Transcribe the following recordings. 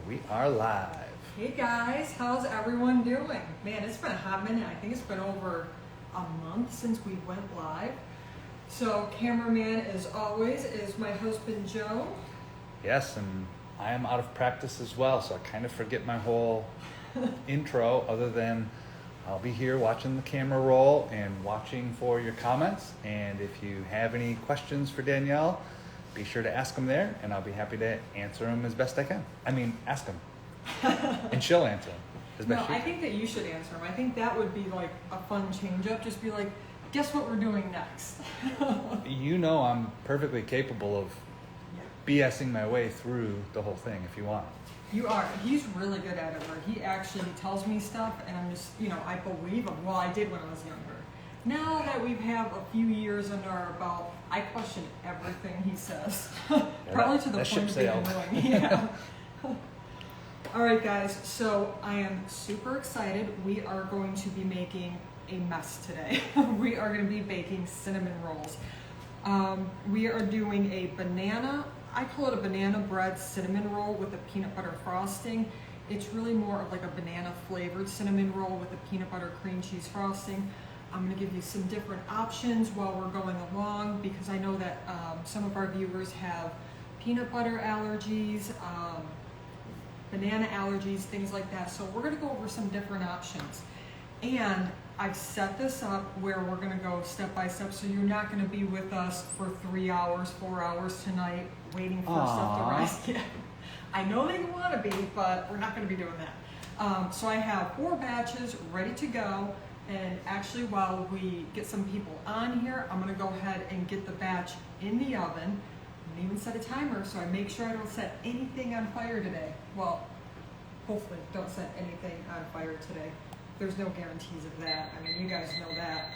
We are live. Hey guys, how's everyone doing? Man, it's been a hot minute. I think it's been over a month since we went live. So cameraman, as always, is my husband Joe. Yes, and I am out of practice as well, so I kind of forget my whole intro, other than I'll be here watching the camera roll and watching for your comments. And if you have any questions for Danielle, be sure to ask them there, and I'll be happy to answer them as best I can. I mean, ask them, and she'll answer them as best she can. I think that you should answer them. I think that would be like a fun change up. Just be like, guess what we're doing next? You know I'm perfectly capable of BSing my way through the whole thing if you want. You are. He's really good at it, where he actually tells me stuff, and I'm just, I believe him. Well, I did when I was younger. Now that we have a few years under our belt, I question everything he says. Probably to the point of being annoying. Yeah. All right, guys. So I am super excited. We are going to be making a mess today. We are going to be baking cinnamon rolls. We are doing a banana, I call it a banana bread cinnamon roll with a peanut butter frosting. It's really more of like a banana flavored cinnamon roll with a peanut butter cream cheese frosting. I'm going to give you some different options while we're going along, because I know that some of our viewers have peanut butter allergies, banana allergies, things like that. So we're going to go over some different options. And I've set this up where we're going to go step by step, so you're not going to be with us for 3 hours, 4 hours tonight waiting for stuff to rise. Yeah. I know that you want to be, but we're not going to be doing that. So I have 4 batches ready to go. And actually, while we get some people on here, I'm going to go ahead and get the batch in the oven and even set a timer so I make sure I don't set anything on fire today. Well, hopefully don't set anything on fire today. There's no guarantees of that. I mean, you guys know that.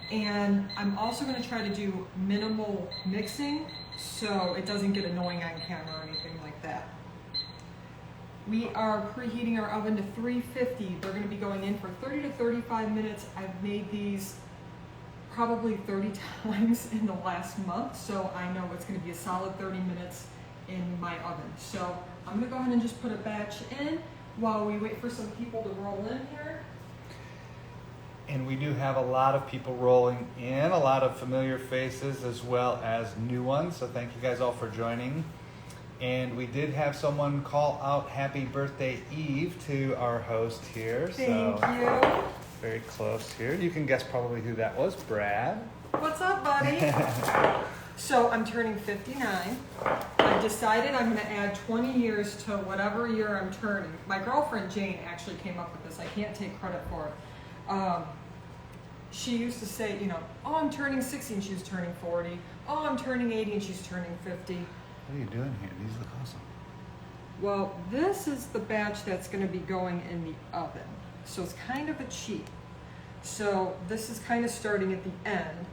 And I'm also going to try to do minimal mixing so it doesn't get annoying on camera or anything like that. We are preheating our oven to 350. They're going to be going in for 30 to 35 minutes. I've made these probably 30 times in the last month, so I know it's going to be a solid 30 minutes in my oven. So I'm going to go ahead and just put a batch in while we wait for some people to roll in here. And we do have a lot of people rolling in, a lot of familiar faces as well as new ones. So thank you guys all for joining. And we did have someone call out happy birthday Eve to our host here. Thank you. Very close here. You can guess probably who that was. Brad. What's up, buddy? So I'm turning 59. I decided I'm going to add 20 years to whatever year I'm turning. My girlfriend Jane actually came up with this. I can't take credit for it. She used to say, oh, I'm turning 60 and she was turning 40. Oh, I'm turning 80 and she's turning 50. What are you doing here? These look awesome. Well, this is the batch that's going to be going in the oven. So it's kind of a cheat. So this is kind of starting at the end,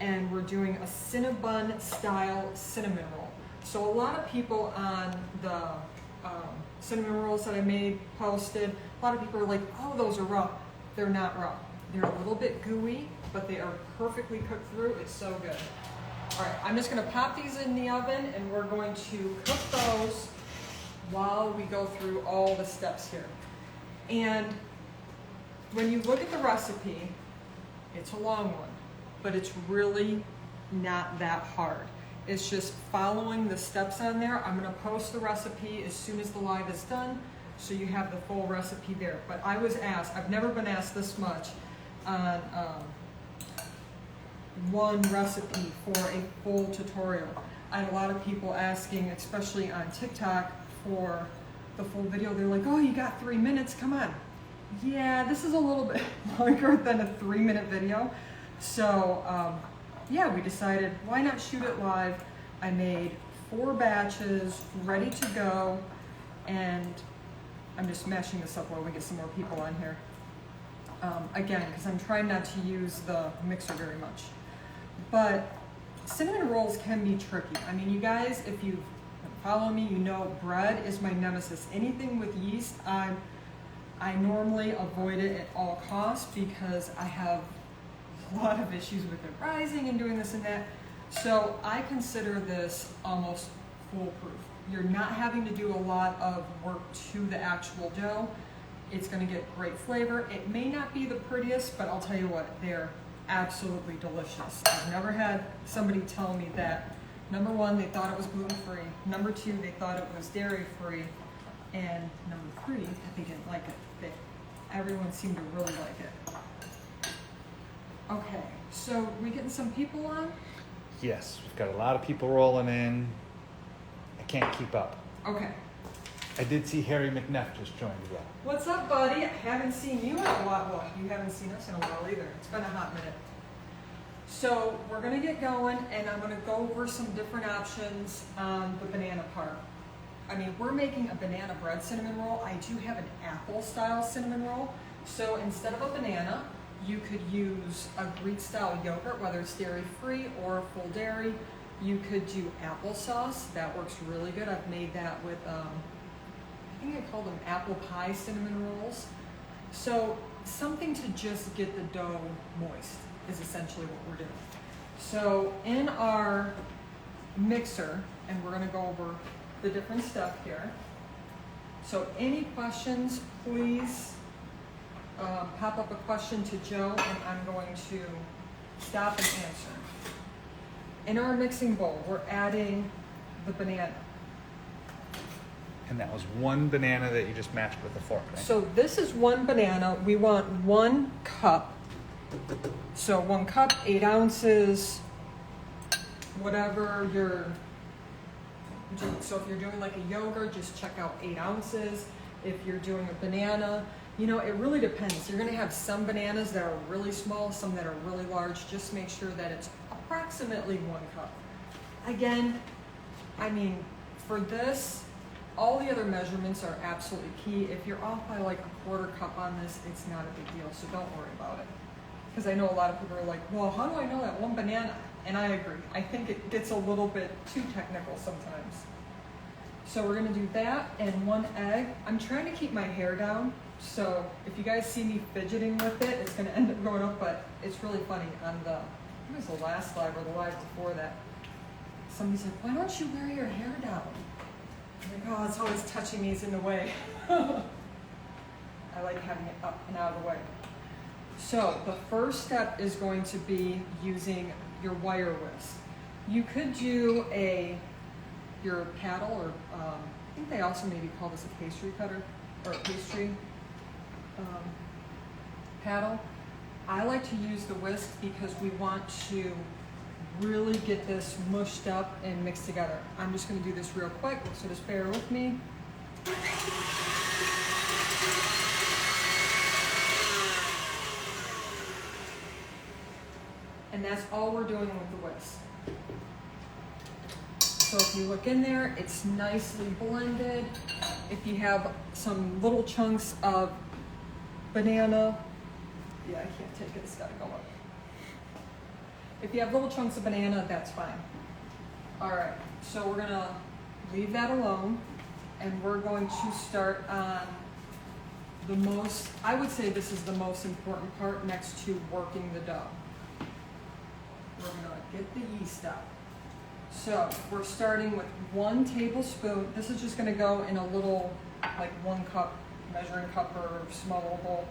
and we're doing a Cinnabon style cinnamon roll. So a lot of people on the cinnamon rolls that I made posted, a lot of people are like, oh, those are raw. They're not raw. They're a little bit gooey, but they are perfectly cooked through. It's so good. All right, I'm just going to pop these in the oven, and we're going to cook those while we go through all the steps here. And when you look at the recipe, it's a long one, but it's really not that hard. It's just following the steps on there. I'm going to post the recipe as soon as the live is done, so you have the full recipe there. But I was asked, I've never been asked this much on one recipe for a full tutorial. I had a lot of people asking, especially on TikTok, for the full video. They're like, oh, you got 3 minutes, come on. Yeah, this is a little bit longer than a 3-minute video. So yeah, we decided, why not shoot it live? I made 4 batches ready to go, and I'm just mashing this up while we get some more people on here. Again, because I'm trying not to use the mixer very much. But cinnamon rolls can be tricky. I mean, you guys, if you follow me, you know bread is my nemesis. Anything with yeast, I normally avoid it at all costs because I have a lot of issues with it rising and doing this and that. So I consider this almost foolproof. You're not having to do a lot of work to the actual dough. It's gonna get great flavor. It may not be the prettiest, but I'll tell you what, they're absolutely delicious. I've never had somebody tell me that, number one, they thought it was gluten-free. Number two, they thought it was dairy-free. And number three, that they didn't like it. Everyone seemed to really like it. Okay, so we getting some people on? Yes, we've got a lot of people rolling in. I can't keep up. Okay. I did see Harry McNeff just joined as well. What's up, buddy? I haven't seen you in a while. Well, you haven't seen us in a while either. It's been a hot minute. So we're gonna get going, and I'm gonna go over some different options on the banana part. I mean, we're making a banana bread cinnamon roll. I do have an apple style cinnamon roll. So instead of a banana, you could use a Greek style yogurt, whether it's dairy free or full dairy. You could do applesauce. That works really good. I've made that with, I think I call them apple pie cinnamon rolls. So something to just get the dough moist is essentially what we're doing. So in our mixer, and we're gonna go over the different stuff here. So any questions, please pop up a question to Joe, and I'm going to stop and answer. In our mixing bowl, we're adding the banana. And that was one banana that you just mashed with a fork, right? So this is one banana. We want 1 cup. So 1 cup, 8 ounces, whatever you're doing. So if you're doing like a yogurt, just check out 8 ounces. If you're doing a banana, you know, it really depends. You're gonna have some bananas that are really small, some that are really large. Just make sure that it's approximately 1 cup. Again, I mean, for this, all the other measurements are absolutely key. If you're off by like a 1/4 cup on this, it's not a big deal, so don't worry about it. Because I know a lot of people are like, well, how do I know that one banana? And I agree. I think it gets a little bit too technical sometimes. So we're gonna do that and 1 egg. I'm trying to keep my hair down, so if you guys see me fidgeting with it, it's gonna end up going up, but it's really funny. On the, I think it was the last live or the live before that, somebody's like, why don't you wear your hair down? I'm like, oh, it's always touching me, it's in the way. I like having it up and out of the way. So the first step is going to be using your wire whisk. You could do your paddle, or I think they also maybe call this a pastry cutter, or a pastry paddle. I like to use the whisk because we want to really get this mushed up and mixed together. I'm just gonna do this real quick, so just bear with me. And that's all we're doing with the whisk. So if you look in there, it's nicely blended. If you have some little chunks of banana, yeah, I can't take it, it's gotta go up. If you have little chunks of banana, that's fine. All right, so we're gonna leave that alone, and we're going to start on the most, I would say this is the most important part next to working the dough. We're gonna get the yeast up. So we're starting with 1 tablespoon. This is just gonna go in a little, like 1 cup, measuring cup or small bowl.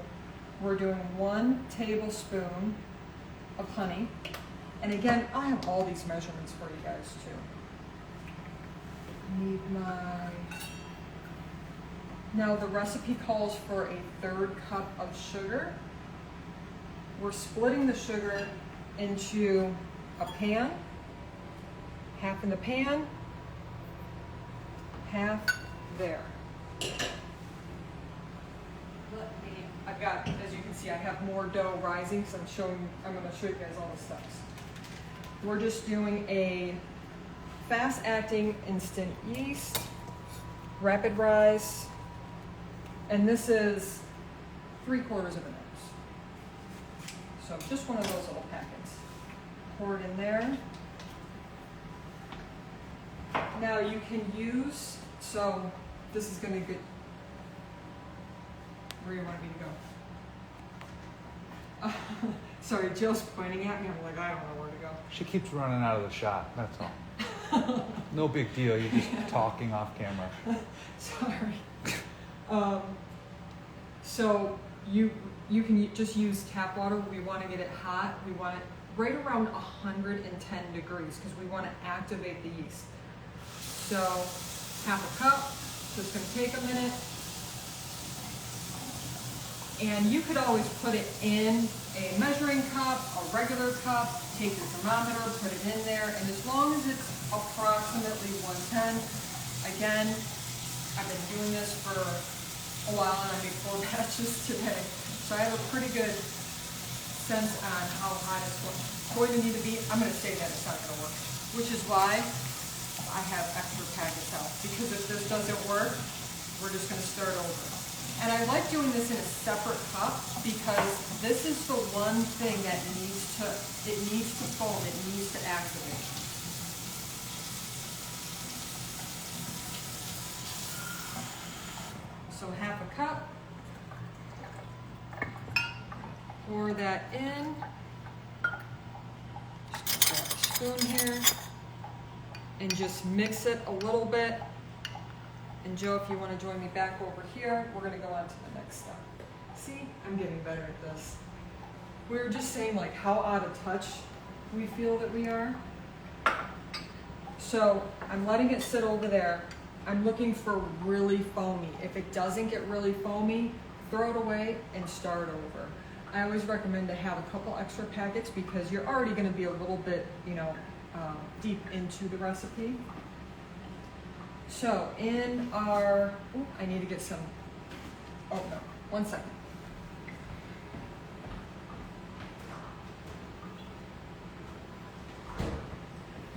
We're doing 1 tablespoon of honey. And again, I have all these measurements for you guys too. Now the recipe calls for a 1/3 cup of sugar. We're splitting the sugar into a pan, half in the pan, half there. I've got, as you can see, I have more dough rising, so I'm gonna show you guys all the steps. We're just doing a fast-acting instant yeast, rapid rise, and this is 3/4 of an ounce. So just one of those little packets. Pour it in there. Now you can use, so this is gonna get, where you want me to go? Sorry, Jill's pointing at me. I'm like, I don't know where to go. She keeps running out of the shot, that's all. No big deal. You're just talking off camera. Sorry. So you can just use tap water. We want to get it hot. We want it right around 110 degrees because we want to activate the yeast. So half a cup. So it's going to take a minute. And you could always put it in a measuring cup, a regular cup, take your thermometer, put it in there, and as long as it's approximately 110, again, I've been doing this for a while and I made 4 batches today, so I have a pretty good sense on how hot it's going to need to be. I'm going to say that it's not going to work, which is why I have extra packets out, because if this doesn't work, we're just going to start over. And I like doing this in a separate cup because this is the one thing that needs to foam, it needs to activate. So half a cup, pour that in, just grab a spoon here, and just mix it a little bit. And Joe, if you want to join me back over here, we're going to go on to the next step. See, I'm getting better at this. We were just saying like how out of touch we feel that we are. So I'm letting it sit over there. I'm looking for really foamy. If it doesn't get really foamy, throw it away and start over. I always recommend to have a couple extra packets because you're already going to be a little bit, deep into the recipe. So in our, I need to get some, oh no, 1 second.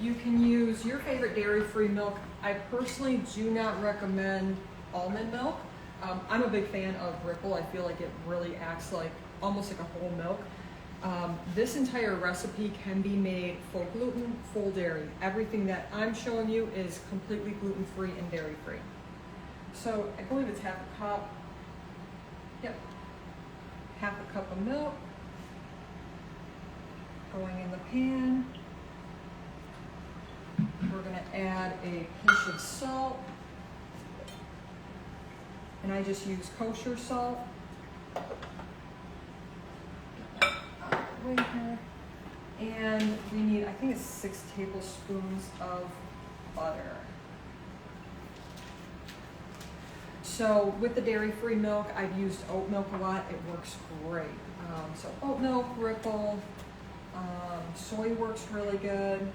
You can use your favorite dairy-free milk. I personally do not recommend almond milk. I'm a big fan of Ripple. I feel like it really acts like, almost like a whole milk. This entire recipe can be made full gluten, full dairy. Everything that I'm showing you is completely gluten-free and dairy-free. So I believe it's half a cup. Yep. Half a cup of milk going in the pan. We're going to add a pinch of salt. And I just use kosher salt. Here. And we need, I think it's 6 tablespoons of butter. So with the dairy-free milk, I've used oat milk a lot. It works great. So oat milk, Ripple, soy works really good.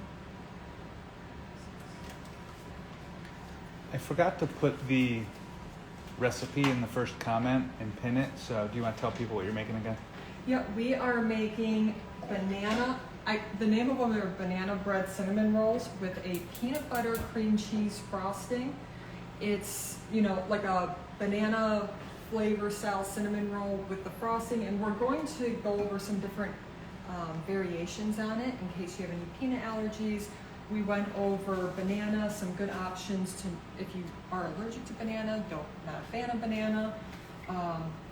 I forgot to put the recipe in the first comment and pin it, so do you want to tell people what you're making again? Yeah, we are making banana, the name of them are banana bread cinnamon rolls with a peanut butter cream cheese frosting. It's, like a banana flavor style cinnamon roll with the frosting, and we're going to go over some different variations on it in case you have any peanut allergies. We went over banana, some good options to, if you are allergic to banana, not a fan of banana.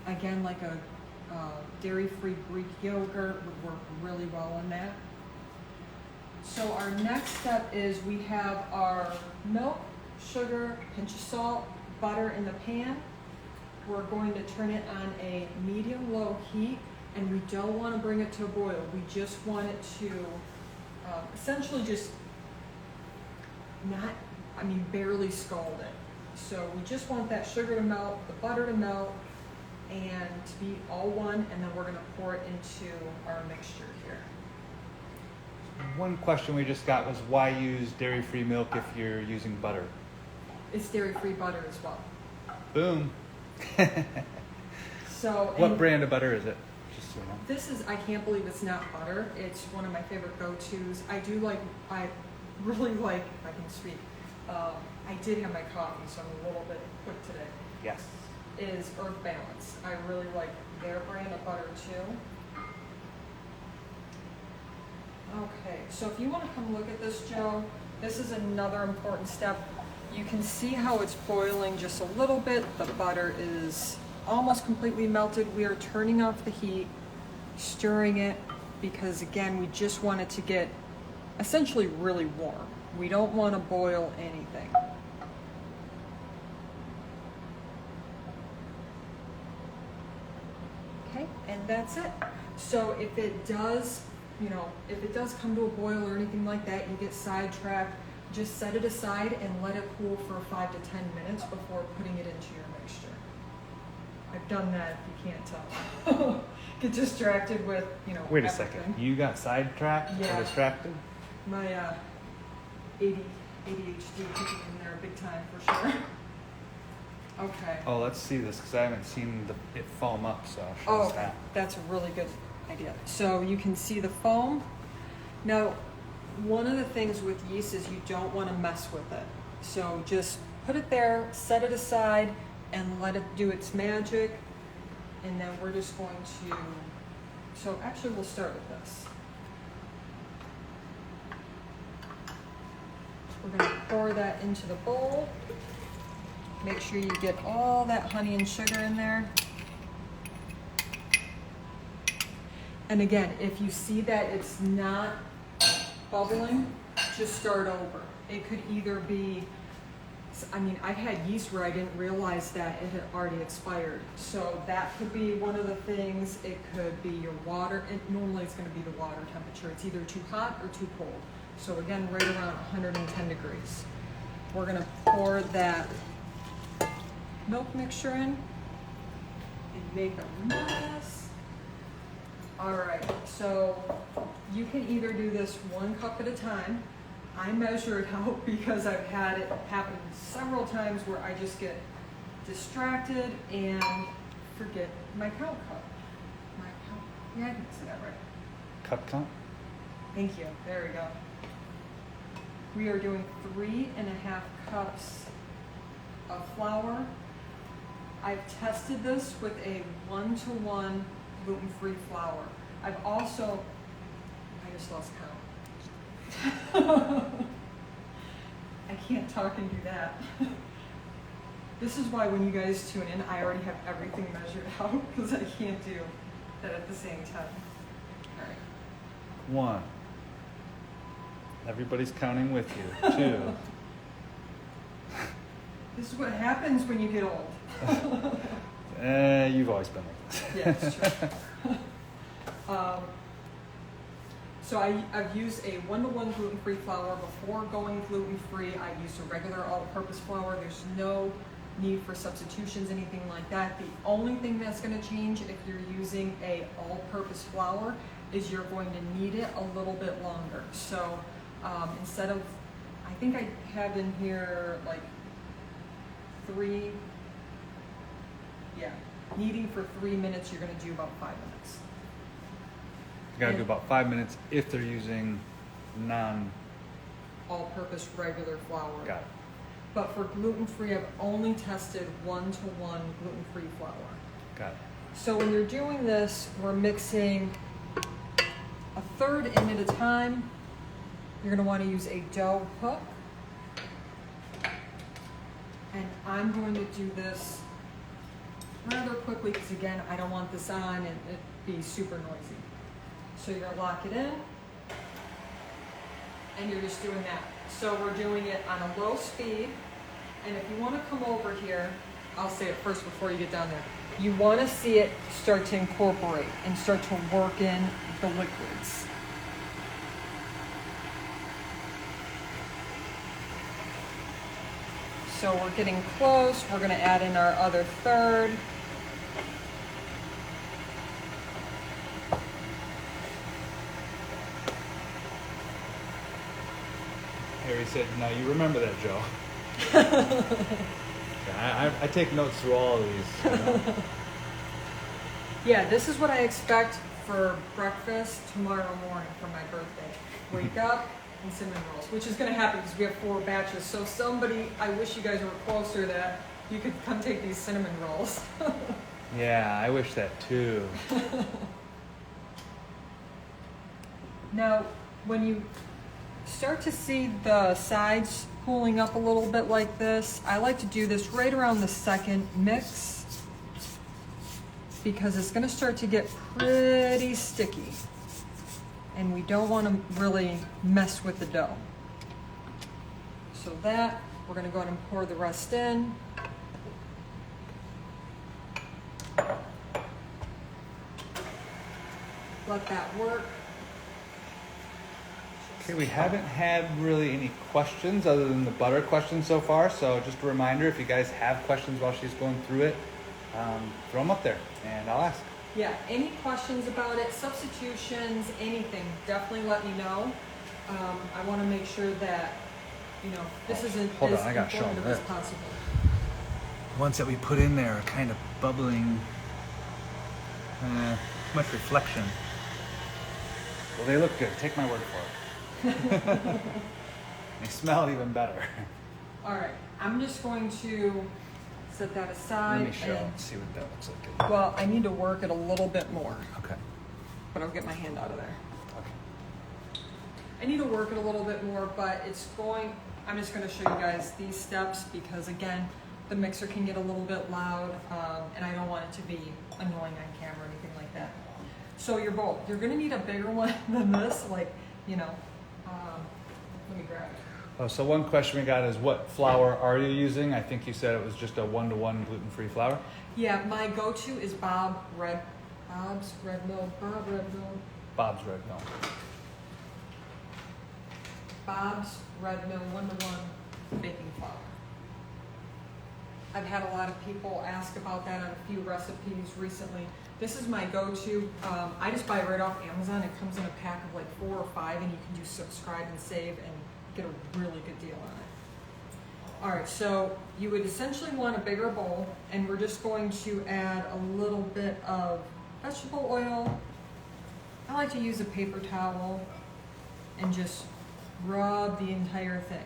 Again, like a dairy-free Greek yogurt would work really well on that. So our next step is we have our milk, sugar, pinch of salt, butter in the pan. We're going to turn it on a medium-low heat, and we don't want to bring it to a boil. We just want it to essentially just barely scald it. So we just want that sugar to melt, the butter to melt, and to be all one, and then we're going to pour it into our mixture here. One question we just got was why use dairy-free milk if you're using butter? It's dairy-free butter as well. Boom. So what brand of butter is it? Just so you know. This is, I can't believe it's not butter. It's one of my favorite go-tos. I really like, if I can speak, I did have my coffee, so I'm a little bit quick today. Yes. Is Earth Balance. I really like their brand of butter too. Okay, so if you want to come look at this, Joe, this is another important step. You can see how it's boiling just a little bit. The butter is almost completely melted. We are turning off the heat, stirring it, because again, we just want it to get essentially really warm. We don't want to boil anything. Okay, and that's it. So if it does, if it does come to a boil or anything like that, you get sidetracked, just set it aside and let it cool for 5 to 10 minutes before putting it into your mixture. I've done that, if you can't tell. Get distracted with, Wait a everything. second. You got sidetracked Yeah. or distracted? My ADHD kicking in there big time for sure. Okay. Oh, let's see this because I haven't seen it foam up, so I'll show us Okay, that. that's a really good idea. So you can see the foam. Now, one of the things with yeast is you don't want to mess with it. So just put it there, set it aside, and let it do its magic. And then we're just going to, so actually we'll start with this. We're going to pour that into the bowl. Make sure you get all that honey and sugar in there. And again, if you see that it's not bubbling, just start over. It could either be, I've had yeast where I didn't realize that it had already expired. So that could be one of the things. It could be your water. Normally it's going to be the water temperature. It's either too hot or too cold. So again, right around 110 degrees. We're going to pour that milk mixture in and make a mess. All right, so you can either do this 1 cup at a time. I measure it out because I've had it happen several times where I just get distracted and forget my count cup. Yeah, I can say that right. Cup count? Thank you, there we go. We are doing 3.5 cups of flour. I've tested this with a 1-to-1 gluten-free flour. I've also, I just lost count. I can't talk and do that. This is why when you guys tune in, I already have everything measured out because I can't do that at the same time. All right. 1. Everybody's counting with you. 2. This is what happens when you get old. You've always been like this. Yeah, it's true. So I've used a 1-to-1 gluten-free flour. Before going gluten-free, I used a regular all-purpose flour. There's no need for substitutions, anything like that. The only thing that's going to change if you're using a all-purpose flour is you're going to knead it a little bit longer. So instead of, I think I have in here like 3, kneading for 3 minutes, you're going to do about 5 minutes. You gotta do about 5 minutes if they're using all-purpose regular flour. Got it. But for gluten-free, I've only tested 1-to-1 gluten-free flour. Got it. So when you're doing this, we're mixing 1/3 in at a time. You're going to want to use a dough hook. And I'm going to do this rather quickly because, again, I don't want this on and it be super noisy. So you're going to lock it in. And you're just doing that. So we're doing it on a low speed. And if you want to come over here, I'll say it first before you get down there. You want to see it start to incorporate and start to work in the liquids. So we're getting close. We're going to add in our other third. Harry said, "Now you remember that, Joe." Yeah, I take notes through all of these. You know? Yeah, this is what I expect for breakfast tomorrow morning for my birthday. Wake up and cinnamon rolls, which is going to happen because we have 4 batches. So somebody, I wish you guys were closer that you could come take these cinnamon rolls. Yeah, I wish that too. Now, when you start to see the sides pulling up a little bit like this, I like to do this right around the second mix because it's going to start to get pretty sticky and we don't want to really mess with the dough. So that, we're gonna go ahead and pour the rest in. Let that work. Okay, we haven't had really any questions other than the butter questions so far. So just a reminder, if you guys have questions while she's going through it, throw them up there and I'll ask. Yeah, any questions about it, substitutions, anything, definitely let me know. I want to make sure that, you know, this isn't Hold as on, I gotta show 'em informative as this. possible. The ones that we put in there are kind of bubbling, too much reflection. Well, they look good. Take my word for it. They smell even better. All right, I'm just going to set that aside. Let me show and- see what that looks like. Well, I need to work it a little bit more, Okay. but I'll get my hand out of there. Okay. I need to work it a little bit more, but I'm just gonna show you guys these steps because again, the mixer can get a little bit loud, and I don't want it to be annoying on camera or anything like that. So your bowl, you're gonna need a bigger one than this, like, you know, let me grab it. Oh, so one question we got is, what flour are you using? I think you said it was just a 1-to-1 gluten-free flour. Yeah, my go-to is Bob's Red Mill, Bob's Red Mill. Bob's Red Mill 1-to-1 baking flour. I've had a lot of people ask about that on a few recipes recently. This is my go-to. I just buy it right off Amazon. It comes in a pack of like 4 or 5, and you can do subscribe and save and get a really good deal on it. All right, so you would essentially want a bigger bowl, and we're just going to add a little bit of vegetable oil. I like to use a paper towel and just rub the entire thing.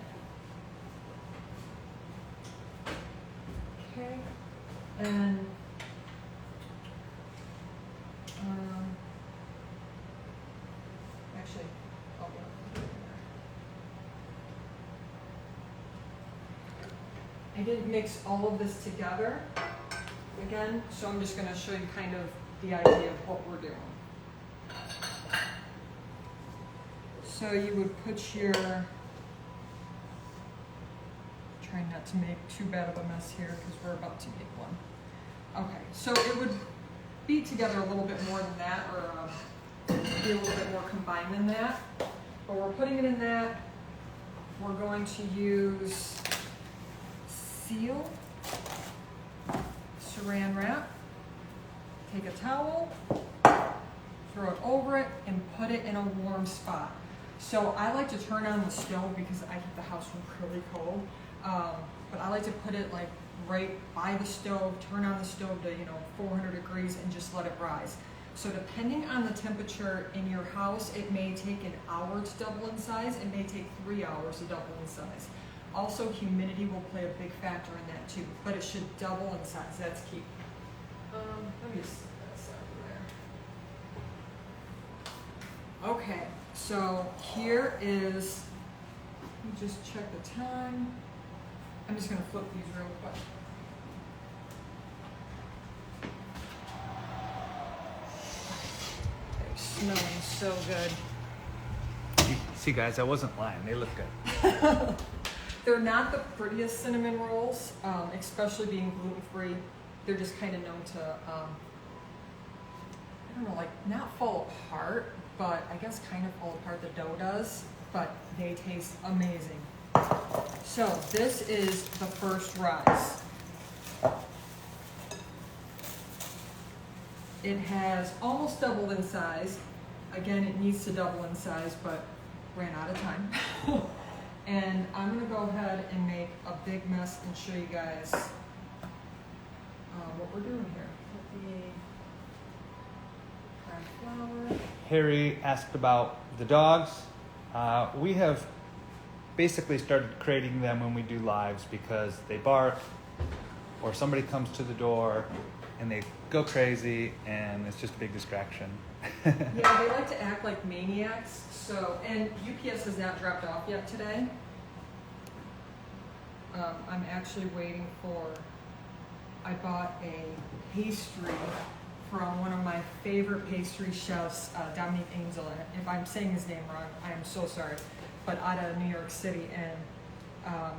Okay, and actually, I'll put it in there. I didn't mix all of this together again, so I'm just going to show you kind of the idea of what we're doing. So you would put your, trying not to make too bad of a mess here because we're about to make one. Okay, so it would be together a little bit more than that, or be a little bit more combined than that. But we're putting it in that. We're going to use seal, saran wrap, take a towel, throw it over it, and put it in a warm spot. So I like to turn on the stove because I keep the house really cold. But I like to put it like right by the stove, turn on the stove to 400 degrees and just let it rise. So depending on the temperature in your house, it may take an hour to double in size. It may take 3 hours to double in size. Also, humidity will play a big factor in that too, but it should double in size. That's key. Let me just set that aside there. Okay, so here is, let me just check the time. I'm just going to flip these real quick. They're smelling so good. See guys, I wasn't lying. They look good. They're not the prettiest cinnamon rolls, especially being gluten-free. They're just kind of known to, I don't know, like not fall apart, but I guess kind of fall apart. The dough does, but they taste amazing. So this is the first rise. It has almost doubled in size. Again, it needs to double in size, but ran out of time. And I'm gonna go ahead and make a big mess and show you guys what we're doing here. Let me flour. Harry asked about the dogs. We have basically started creating them when we do lives because they bark or somebody comes to the door and they go crazy and it's just a big distraction. Yeah, they like to act like maniacs. So, and UPS has not dropped off yet today. I'm actually waiting for, I bought a pastry from one of my favorite pastry chefs, Dominique Angel. If I'm saying his name wrong, I am so sorry. But out of New York City, and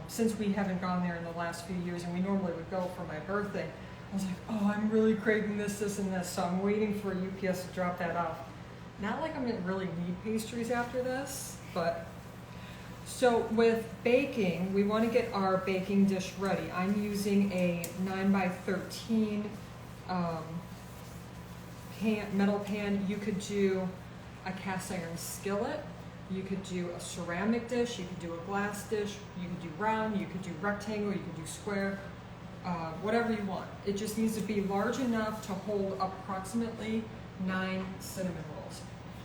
since we haven't gone there in the last few years, and we normally would go for my birthday, I was like, oh, I'm really craving this, this, and this, so I'm waiting for UPS to drop that off. Not like I'm gonna really need pastries after this, but. So with baking, we want to get our baking dish ready. I'm using a 9x13 metal pan. You could do a cast iron skillet, you could do a ceramic dish, you could do a glass dish, you could do round, you could do rectangle, you could do square, whatever you want. It just needs to be large enough to hold approximately 9 cinnamon rolls.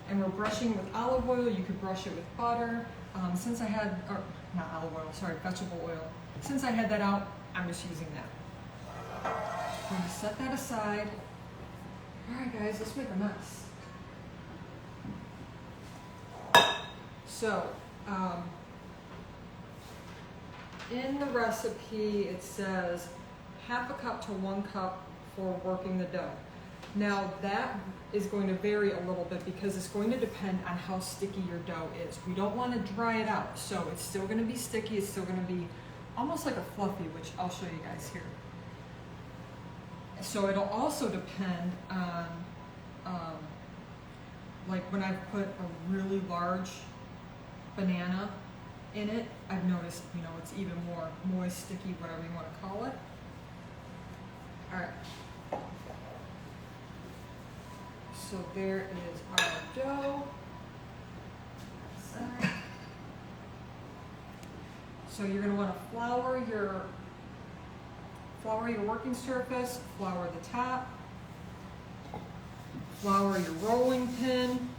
And we're brushing with olive oil. You could brush it with butter. Since I had, or not olive oil, sorry, vegetable oil. Since I had that out, I'm just using that. I'm gonna set that aside. All right, guys, let's make a mess. So, in the recipe, it says 1/2 cup to 1 cup for working the dough. Now that is going to vary a little bit because it's going to depend on how sticky your dough is. We don't want to dry it out, so it's still going to be sticky. It's still going to be almost like a fluffy, which I'll show you guys here. So it'll also depend on, like when I've put a really large banana in it, I've noticed, you know, it's even more moist, sticky, whatever you want to call it. All right. So there is our dough. So you're going to want to flour your working surface, flour the top, flour your rolling pin,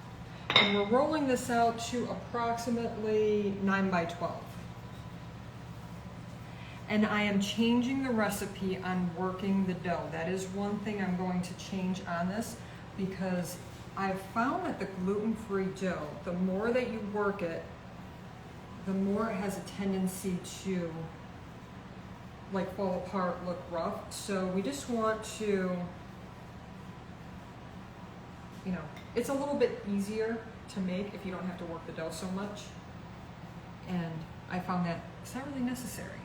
and we're rolling this out to approximately 9x12. And I am changing the recipe on working the dough. That is one thing I'm going to change on this, because I've found that the gluten-free dough, the more that you work it, the more it has a tendency to like fall apart, look rough. So we just want to, you know, it's a little bit easier to make if you don't have to work the dough so much. And I found that it's not really necessary.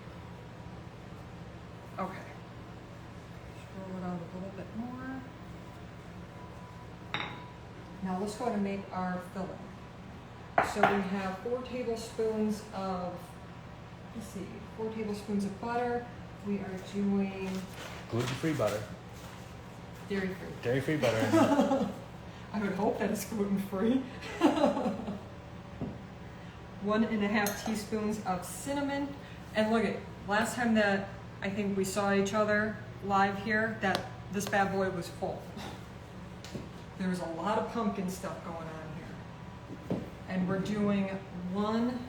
Okay. Just roll it out a little bit more. Now let's go ahead and make our filling. So we have 4 tablespoons of, let's see, 4 tablespoons of butter. We are doing Gluten-free butter. dairy-free. Dairy-free butter. I would hope that it's gluten-free. 1.5 teaspoons of cinnamon. And look at, last time that I think we saw each other live here, that this bad boy was full. There's a lot of pumpkin stuff going on here. And we're doing 1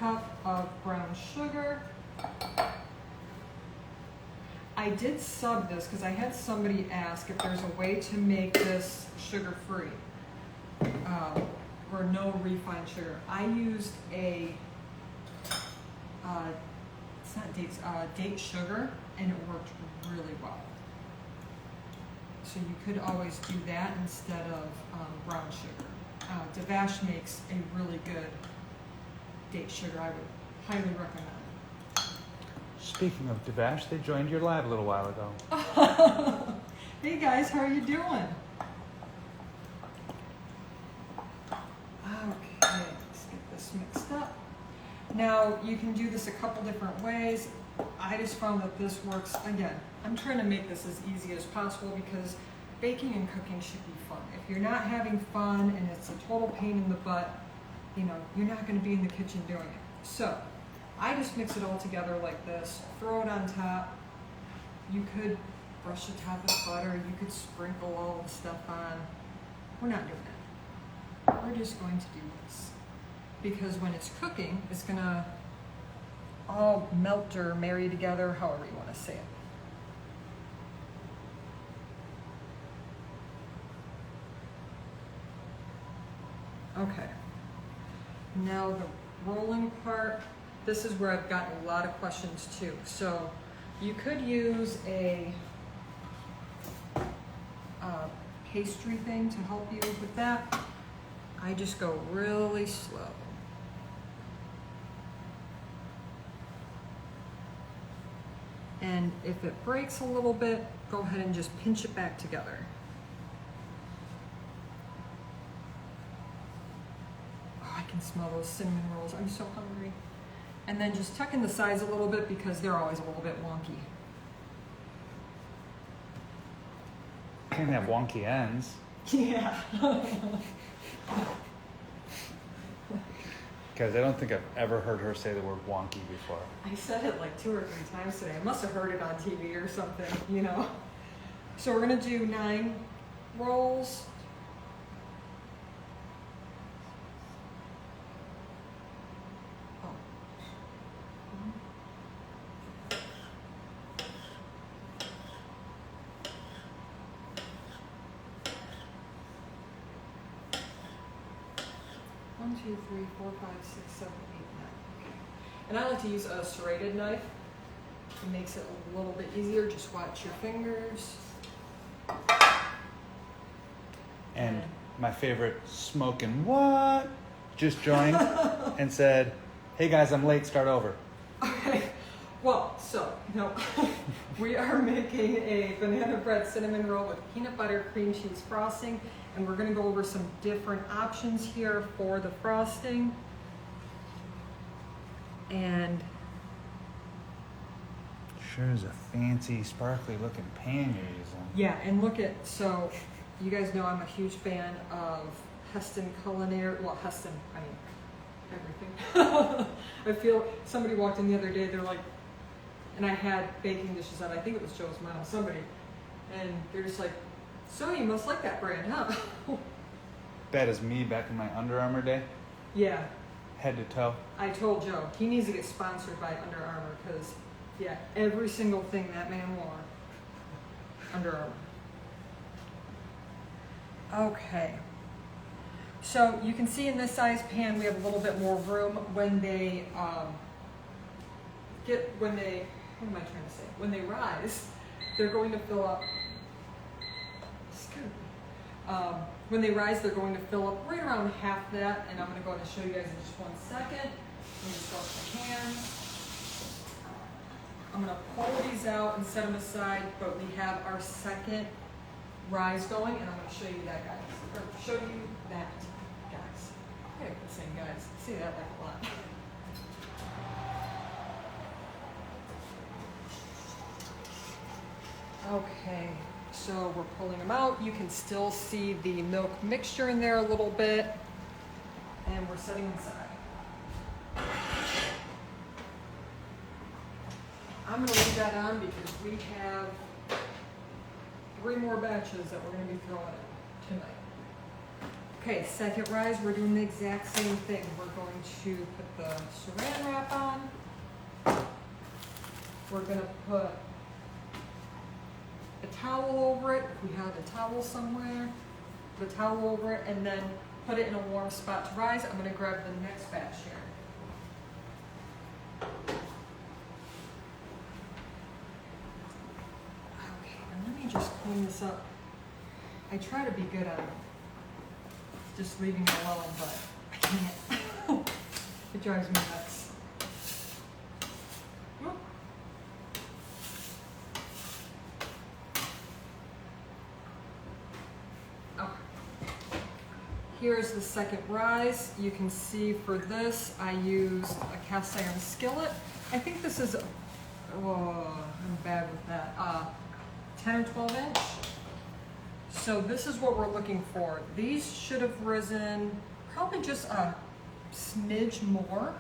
cup of brown sugar. I did sub this because I had somebody ask if there's a way to make this sugar-free or no refined sugar. I used a, it's not dates, date sugar, and it worked really well. So you could always do that instead of brown sugar. Devash makes a really good date sugar. I would highly recommend. Speaking of Devash, they joined your live a little while ago. Hey guys, how are you doing? Okay, let's get this mixed up. Now, you can do this a couple different ways. I just found that this works. Again, I'm trying to make this as easy as possible because baking and cooking should be fun. If you're not having fun and it's a total pain in the butt, you know, you're not going to be in the kitchen doing it. So, I just mix it all together like this, throw it on top. You could brush the top with butter, you could sprinkle all the stuff on. We're not doing that. We're just going to do this. Because when it's cooking, it's gonna all melt or marry together, however you want to say it. Okay. Now the rolling part, this is where I've gotten a lot of questions too. So you could use a pastry thing to help you with that. I just go really slow. And if it breaks a little bit, go ahead and just pinch it back together. Oh, I can smell those cinnamon rolls. I'm so hungry. And then just tuck in the sides a little bit because they're always a little bit wonky. Can't have wonky ends. Yeah. Guys, I don't think I've ever heard her say the word wonky before. I said it like 2 or 3 times today. I must have heard it on TV or something, you know. So we're gonna do 9 rolls. Oh. 1, 2, 3, 4, 5, 6, 7, 8, 9. Okay. And I like to use a serrated knife. It makes it a little bit easier. Just watch your fingers. And my favorite smoking what just joined and said, "Hey guys, I'm late, start over." Okay. Well, so, we are making a banana bread cinnamon roll with peanut butter cream cheese frosting, and we're going to go over some different options here for the frosting. And Sure is a fancy, sparkly looking pan you're using. yeah, and look at, so you guys know I'm a huge fan of Heston Culinary, well, Heston, I mean, everything. I feel, somebody walked in the other day, they're like, and I had baking dishes on, I think it was Joe's mom, somebody, and they're just like, so you must like that brand, huh? That is me back in my Under Armour day, Yeah, head to toe. I told Joe, he needs to get sponsored by Under Armour, because, yeah, every single thing that man wore, Under Armour. Okay. So you can see in this size pan, we have a little bit more room when they what am I trying to say? When they rise, they're going to fill up, excuse me. When they rise, they're going to fill up right around half that, and I'm going to go ahead and show you guys in just 1 second. Let me just wash my hands. I'm going to pull these out and set them aside, but we have our second rise going, and I'm going to show you that, guys. Or show you that, guys. I gotta quit saying guys. I say that like a lot. Okay, so we're pulling them out. You can still see the milk mixture in there a little bit, and we're setting them aside. I'm going to leave that on because we have 3 more batches that we're going to be throwing in tonight. Okay, second rise, we're doing the exact same thing. We're going to put the saran wrap on. We're going to put a towel over it, if we have a towel somewhere, the towel over it, and then put it in a warm spot to rise. I'm going to grab the next batch here. Okay, and let me just clean this up. I try to be good at just leaving it alone, but I can't. It drives me nuts. Whoop. Okay. Here's the second rise. You can see for this, I used a cast iron skillet. I think this is, oh, I'm bad with that, 10 or 12 inch. So this is what we're looking for. These should have risen probably just a smidge more.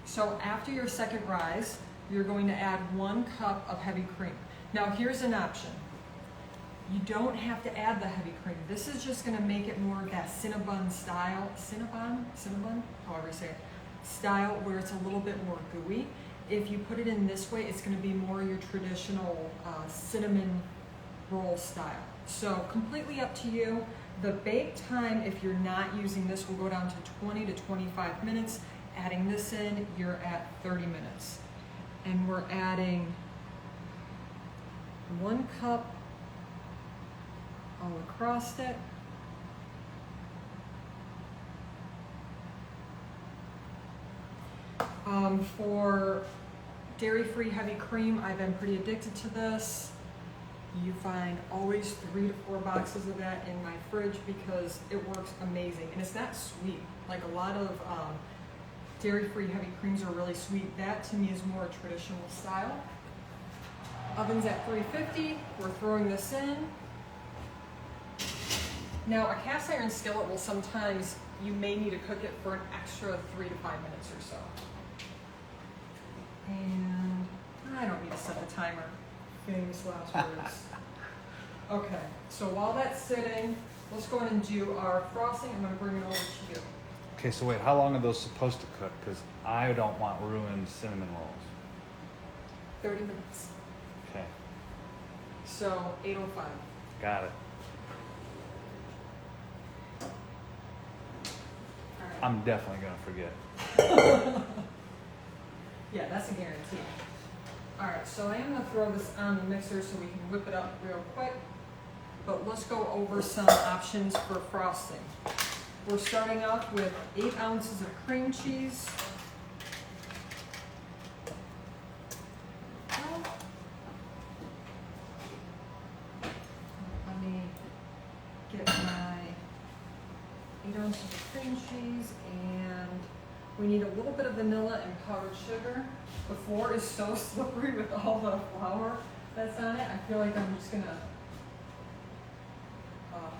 So after your second rise, you're going to add 1 cup of heavy cream. Now here's an option. You don't have to add the heavy cream. This is just gonna make it more of that Cinnabon style, Cinnabon, however you say it, style where it's a little bit more gooey. If you put it in this way, it's gonna be more your traditional cinnamon roll style. So completely up to you. The bake time, if you're not using this, will go down to 20 to 25 minutes. Adding this in, you're at 30 minutes. And we're adding 1 cup all across it. For Dairy-free heavy cream, I've been pretty addicted to this. You find always 3 to 4 boxes of that in my fridge because it works amazing. And it's not sweet. Like a lot of dairy-free heavy creams are really sweet. That to me is more traditional style. Oven's at 350. We're throwing this in. Now a cast iron skillet will sometimes, you may need to cook it for an extra 3 to 5 minutes or so. And I don't need to set the timer. Famous last words. Okay, so while that's sitting, let's go ahead and do our frosting. I'm gonna bring it over to you. Okay, so wait, how long are those supposed to cook? Because I don't want ruined cinnamon rolls. 30 minutes. Okay, So 8:05. got it. All right. I'm definitely gonna forget. Yeah, that's a guarantee. All right, so I am gonna throw this on the mixer so we can whip it up real quick. But let's go over some options for frosting. We're starting off with 8 ounces of cream cheese. Let me get my 8 ounces of cream cheese, and we need a little bit of vanilla and powdered sugar. The floor is so slippery with all the flour that's on it. I feel like I'm just gonna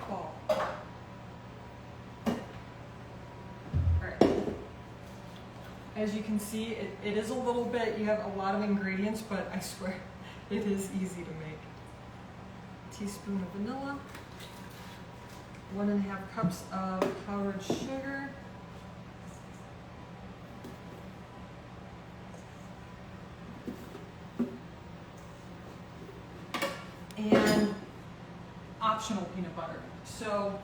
fall. Alright. As you can see, it is a little bit, you have a lot of ingredients, but I swear it is easy to make. A teaspoon of vanilla, 1.5 cups of powdered sugar, and optional peanut butter. So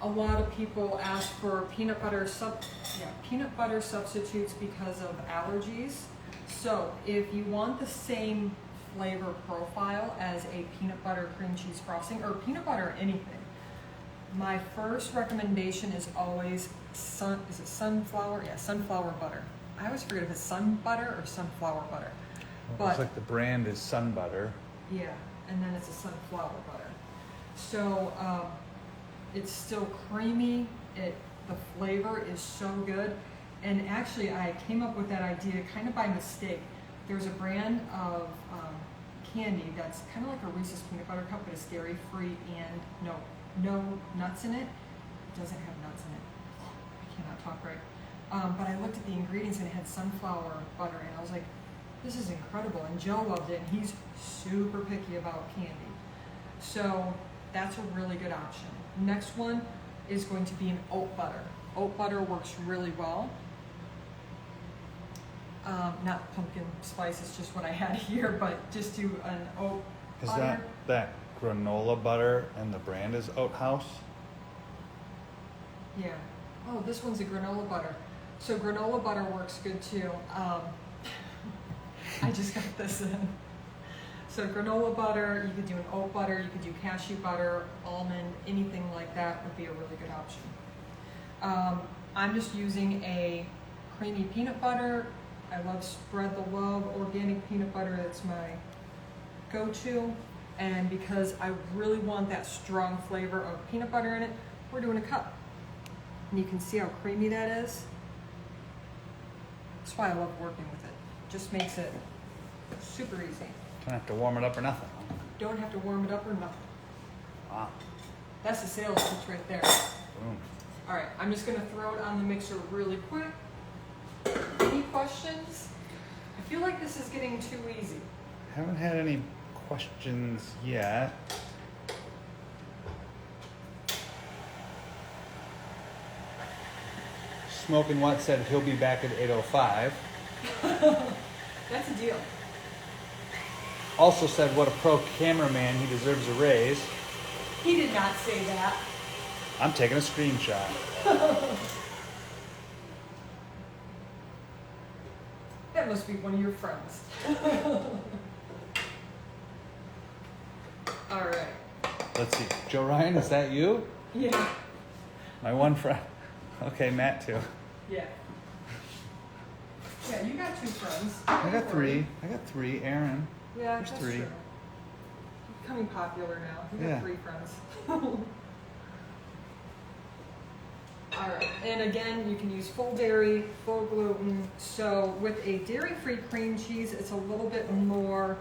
a lot of people ask for peanut butter substitutes because of allergies. So if you want the same flavor profile as a peanut butter cream cheese frosting or peanut butter anything, my first recommendation is always sunflower? Yeah, sunflower butter. I always forget if it's sun butter or sunflower butter. Well, looks like the brand is Sun Butter. Yeah, and then it's a sunflower butter. So it's still creamy. The flavor is so good. And actually, I came up with that idea kind of by mistake. There's a brand of candy that's kind of like a Reese's peanut butter cup, but it's dairy-free and no nuts in it. It doesn't have nuts in it. I cannot talk right. But I looked at the ingredients and it had sunflower butter, and I was like, this is incredible. And Joe loved it, and he's super picky about candy. So that's a really good option. Next one is going to be an oat butter. Oat butter works really well. Not pumpkin spice, it's just what I had here, but just do an oat butter. Is that granola butter and the brand is Oat House? Yeah. Oh, this one's a granola butter. So granola butter works good too. I just got this in. So granola butter, you could do an oat butter, you could do cashew butter, almond, anything like that would be a really good option. I'm just using a creamy peanut butter. I love Spread the Love organic peanut butter. That's my go-to. And because I really want that strong flavor of peanut butter in it, we're doing a cup. And you can see how creamy that is. That's why I love working with it. Just makes it super easy. Don't have to warm it up or nothing. Don't have to warm it up or nothing. Wow. That's the sales pitch right there. Boom. All right, I'm just gonna throw it on the mixer really quick. Any questions? I feel like this is getting too easy. Haven't had any questions yet. Smoking What said he'll be back at 8:05. That's a deal. Also said what a pro cameraman, he deserves a raise. He did not say that. I'm taking a screenshot. That must be one of your friends. All right. Let's see. Joe Ryan, is that you? Yeah. My one friend. Okay, Matt too. Yeah. Yeah, you got got 2 friends. I got 3. I got 3. Aaron. Yeah, There's that's 3. true. Becoming popular now. We got Yeah. 3 friends. Alright, and again, you can use full dairy, full gluten. So with a dairy-free cream cheese, it's a little bit more,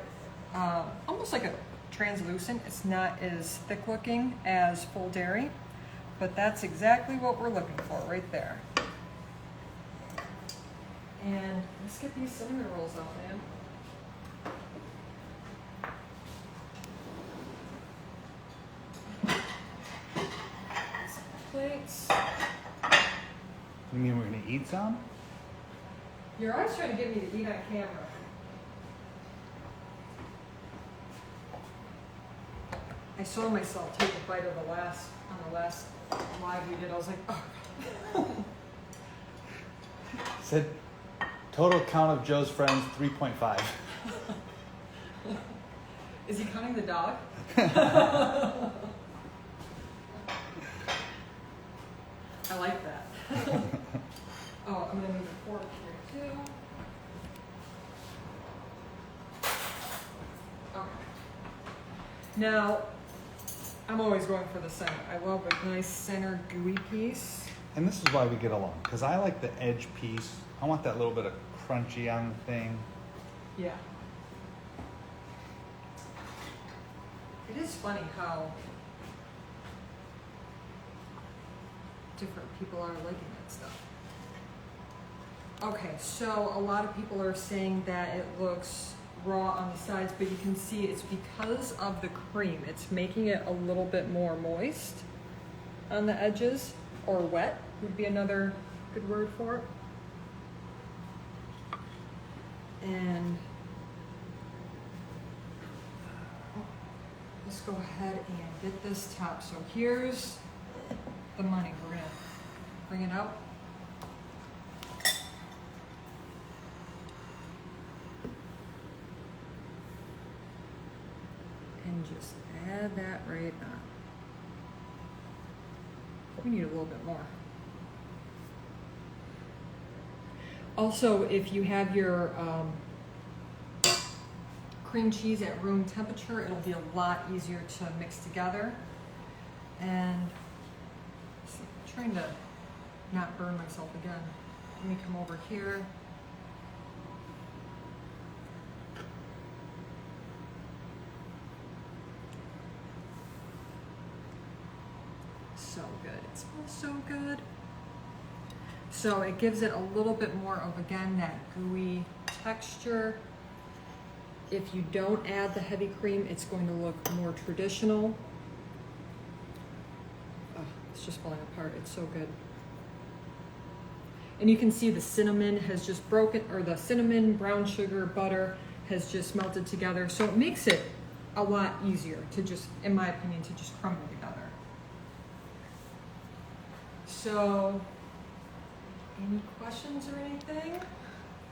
almost like a translucent. It's not as thick looking as full dairy, but that's exactly what we're looking for right there. And let's get these cinnamon rolls out, man. Plates. You mean we're gonna eat some? You're always trying to get me to eat on camera. I saw myself take a bite of the last live we did. I was like, oh. Said total count of Joe's friends 3.5. Is he counting the dog? I like that. Oh, I'm gonna move the fork here too. Okay. Now, I'm always going for the center. I love a nice center gooey piece. And this is why we get along, because I like the edge piece. I want that little bit of crunchy on the thing. Yeah. It is funny how different people are liking that stuff. Okay, so a lot of people are saying that it looks raw on the sides, but you can see it's because of the cream. It's making it a little bit more moist on the edges, or wet would be another good word for it. And let's go ahead and get this top. So here's the money. We're gonna bring it out. And just add that right on. We need a little bit more. Also, if you have your cream cheese at room temperature, it'll be a lot easier to mix together. And see, I'm trying to not burn myself again. Let me come over here. So good. It smells so good. So it gives it a little bit more of, again, that gooey texture. If you don't add the heavy cream, it's going to look more traditional. Oh, it's just falling apart. It's so good. And you can see the cinnamon has just broken, or the cinnamon, brown sugar, butter has just melted together. So it makes it a lot easier to just, in my opinion, to just crumble together. So, any questions or anything?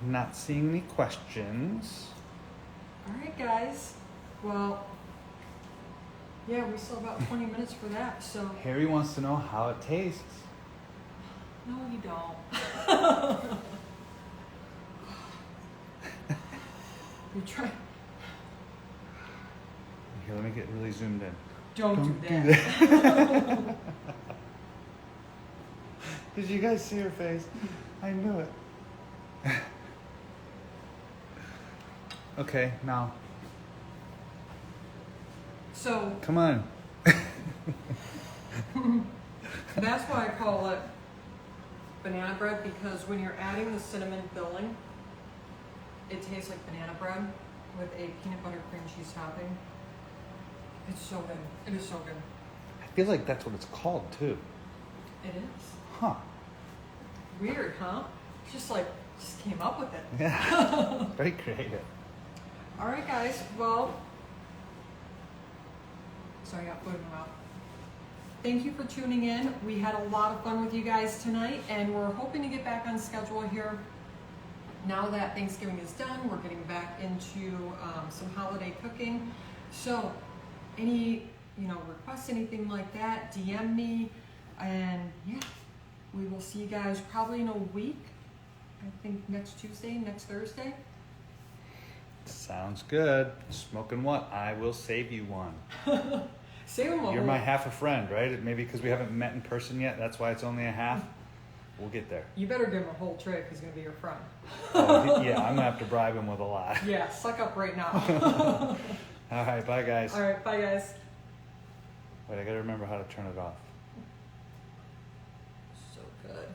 Not seeing any questions. All right, guys. Well, yeah, we still have about 20 minutes for that, so. Harry wants to know how it tastes. No, you don't. You try. Here, let me get really zoomed in. Don't do that. Did you guys see her face? I knew it. Okay, now. So Come on. that's why I call it banana bread, because when you're adding the cinnamon filling, it tastes like banana bread with a peanut butter cream cheese topping. It's so good. It is so good. I feel like that's what it's called too. It is. Huh. Weird, huh? Just came up with it. Yeah. Very creative. All right, guys. Well, sorry, I got food in my mouth. Thank you for tuning in. We had a lot of fun with you guys tonight, and we're hoping to get back on schedule here. Now that Thanksgiving is done, we're getting back into some holiday cooking. So, any requests, anything like that, DM me, and yeah, we will see you guys probably in a week. I think next Tuesday, next Thursday. Sounds good. Smoking what? I will save you one. Save them all. You're my half a friend, right? Maybe because we haven't met in person yet, that's why it's only a half. We'll get there. You better give him a whole tray if he's going to be your friend. Oh, yeah, I'm going to have to bribe him with a lot. Yeah, suck up right now. All right, bye, guys. All right, bye, guys. Wait, I got to remember how to turn it off. So good.